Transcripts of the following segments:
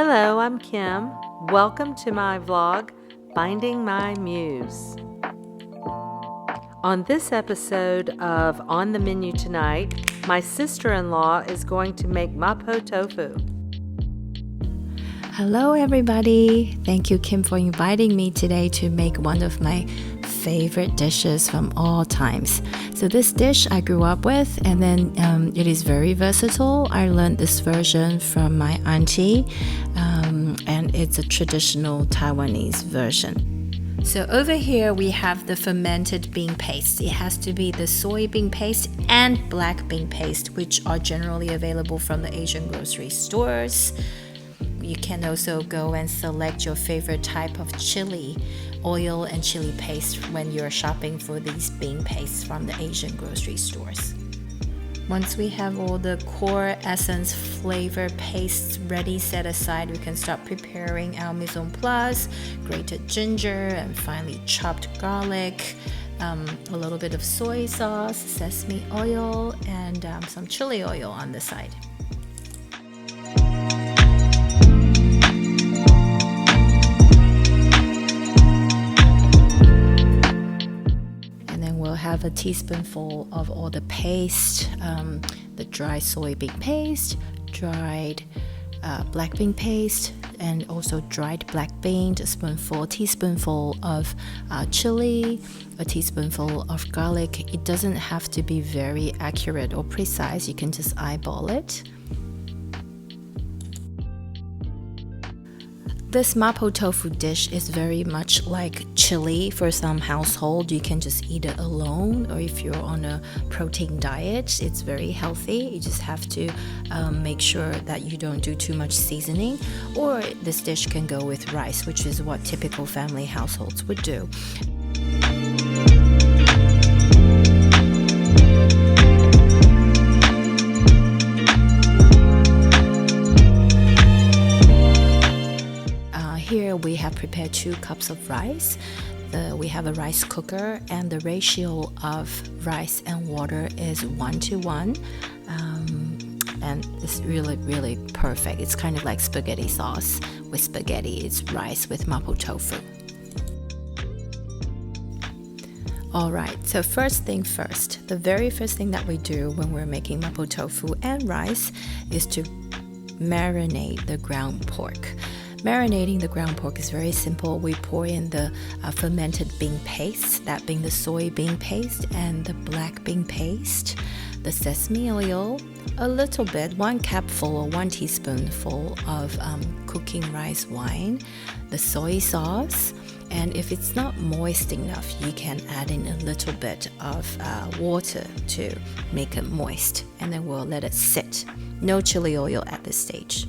Hello, I'm Kim. Welcome to my vlog, Finding My Muse. On this episode of On the Menu Tonight, my sister-in-law is going to make Mapo Tofu. Hello everybody! Thank you Kim for inviting me today to make one of my favorite dishes from all times. So this dish I grew up with, and then it is very versatile. I learned this version from my auntie, and it's a traditional Taiwanese version. So over here we have the fermented bean paste. It has to be the soybean paste and black bean paste, which are generally available from the Asian grocery stores. You can also go and select your favorite type of chili oil and chili paste when you're shopping for these bean pastes from the Asian grocery stores. Once we have all the core essence flavor pastes ready set aside, we can start preparing our mise en place, grated ginger, and finely chopped garlic, a little bit of soy sauce, sesame oil, and some chili oil on the side. Have a teaspoonful of all the paste, the dry soybean paste, dried black bean paste, and also dried black bean, a teaspoonful of chili, a teaspoonful of garlic. It doesn't have to be very accurate or precise. You can just eyeball it. This Mapo Tofu dish is very much like chili for some household. You can just eat it alone, or if you're on a protein diet, it's very healthy. You just have to make sure that you don't do too much seasoning, or this dish can go with rice, which is what typical family households would do. Here we have prepared 2 cups of rice. We have a rice cooker, and the ratio of rice and water is 1:1, and it's really perfect. It's kind of like spaghetti sauce with spaghetti. It's rice with Mapo Tofu. Alright, so first thing first, the very first thing that we do when we're making Mapo Tofu and rice is to marinate the ground pork. Marinating the ground pork is very simple. We pour in the fermented bean paste, that being the soybean paste and the black bean paste, the sesame oil, a little bit, 1 cupful or 1 teaspoonful of cooking rice wine, the soy sauce, and if it's not moist enough, you can add in a little bit of water to make it moist, and then we'll let it sit. No chili oil at this stage.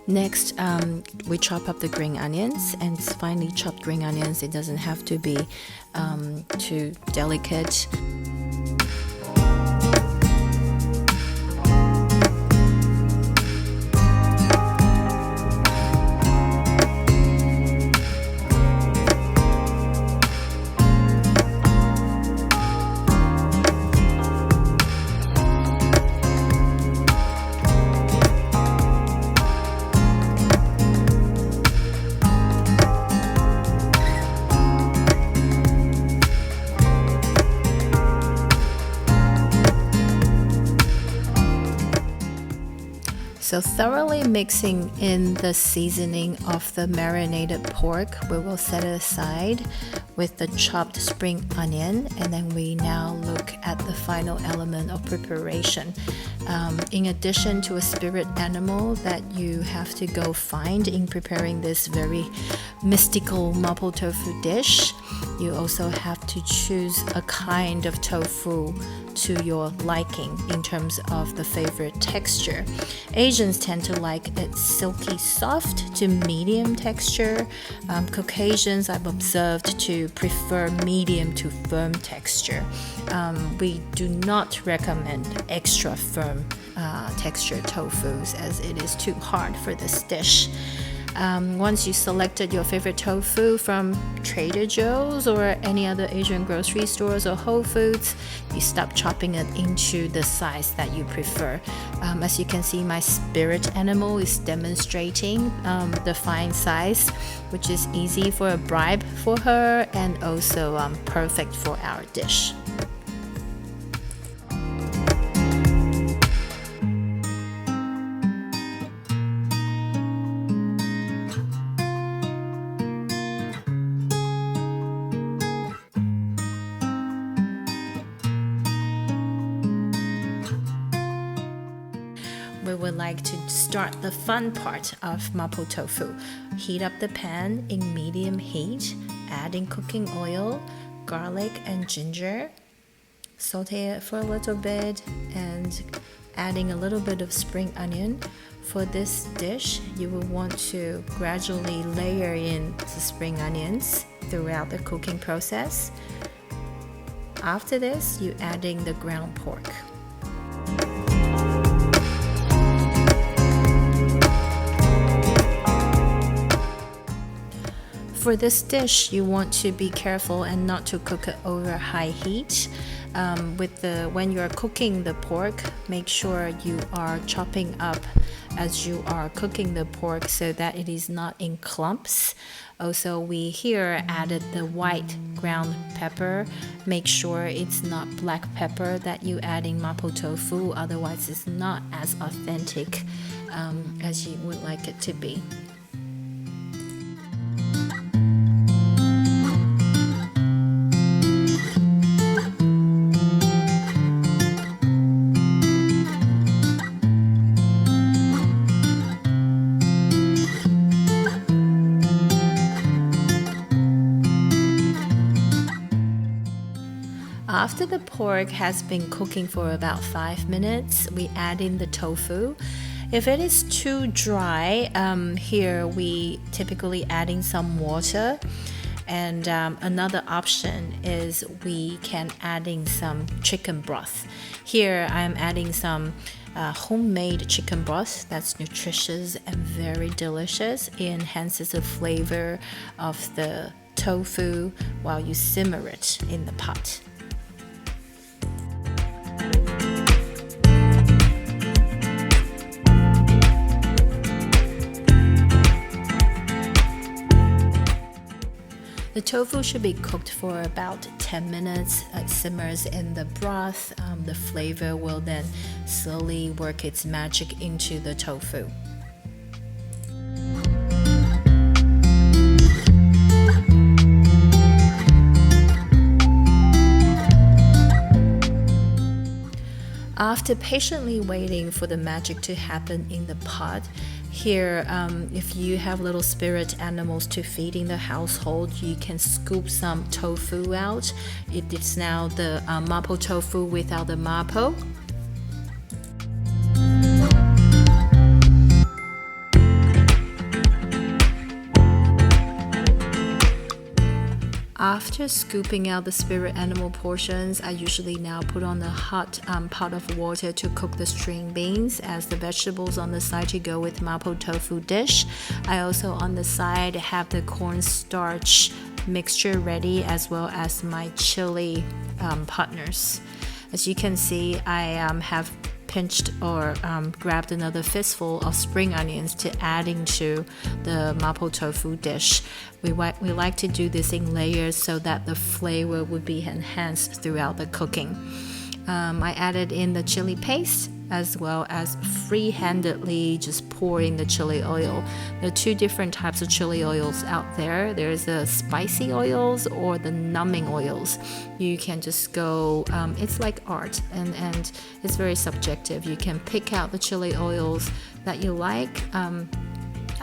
Next, we chop up the green onions, and it's finely chopped green onions. It doesn't have to be too delicate. So thoroughly mixing in the seasoning of the marinated pork, we will set it aside with the chopped spring onion, and then we now look at the final element of preparation. In addition to a spirit animal that you have to go find in preparing this very mystical Mapo Tofu dish, you also have to choose a kind of tofu to your liking in terms of the favorite texture. Asians tend to like it silky soft to medium texture. Caucasians, I've observed, to prefer medium to firm texture. We do not recommend extra firm texture tofus as it is too hard for this dish. Once you selected your favorite tofu from Trader Joe's or any other Asian grocery stores or Whole Foods, you stop chopping it into the size that you prefer. As you can see, my spirit animal is demonstrating the fine size, which is easy for a bribe for her and also perfect for our dish. We would like to start the fun part of Mapo Tofu. Heat up the pan in medium heat, adding cooking oil, garlic and ginger. Saute it for a little bit and adding a little bit of spring onion. For this dish, you will want to gradually layer in the spring onions throughout the cooking process. After this, you're adding the ground pork. For this dish, you want to be careful and not to cook it over high heat. When you are cooking the pork, make sure you are chopping up as you are cooking the pork so that it is not in clumps. Also, we here added the white ground pepper. Make sure it's not black pepper that you add in Mapo Tofu, otherwise it's not as authentic as you would like it to be. After the pork has been cooking for about 5 minutes, we add in the tofu. If it is too dry, here we typically add in some water. And another option is we can add in some chicken broth. Here I'm adding some homemade chicken broth that's nutritious and very delicious. It enhances the flavor of the tofu while you simmer it in the pot. The tofu should be cooked for about 10 minutes. It simmers in the broth. The flavor will then slowly work its magic into the tofu. After patiently waiting for the magic to happen in the pot, here, if you have little spirit animals to feed in the household, you can scoop some tofu out. It is now the Mapo Tofu without the Mapo. After scooping out the spirit animal portions, I usually now put on the hot pot of water to cook the string beans as the vegetables on the side to go with Mapo Tofu dish. I also on the side have the cornstarch mixture ready as well as my chili partners. As you can see, I have pinched or grabbed another fistful of spring onions to add into the Mapo Tofu dish. We like to do this in layers so that the flavor would be enhanced throughout the cooking. I added in the chili paste as well as free-handedly just pouring the chili oil. There are two different types of chili oils out there. There's the spicy oils or the numbing oils. You can just go, it's like art, and it's very subjective. You can pick out the chili oils that you like.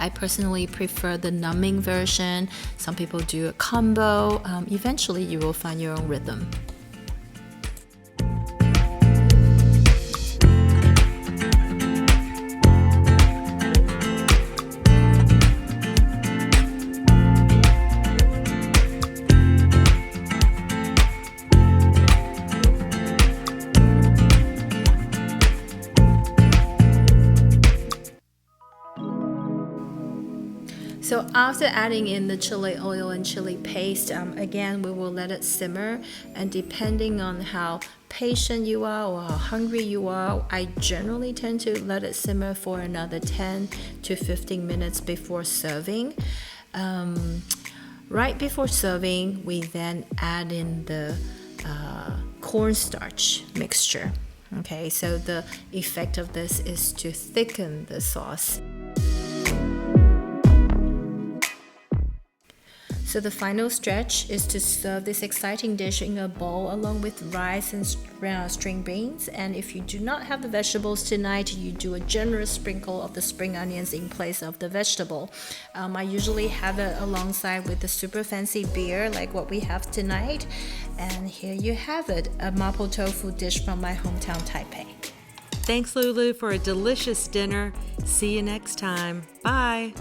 I personally prefer the numbing version. Some people do a combo. Eventually you will find your own rhythm. So after adding in the chili oil and chili paste, again, we will let it simmer. And depending on how patient you are or how hungry you are, I generally tend to let it simmer for another 10 to 15 minutes before serving. Right before serving, we then add in the cornstarch mixture. Okay, so the effect of this is to thicken the sauce. So the final stretch is to serve this exciting dish in a bowl along with rice and string beans. And if you do not have the vegetables tonight, you do a generous sprinkle of the spring onions in place of the vegetable. I usually have it alongside with the super fancy beer like what we have tonight. And here you have it, a Mapo Tofu dish from my hometown Taipei. Thanks, Lulu, for a delicious dinner. See you next time. Bye.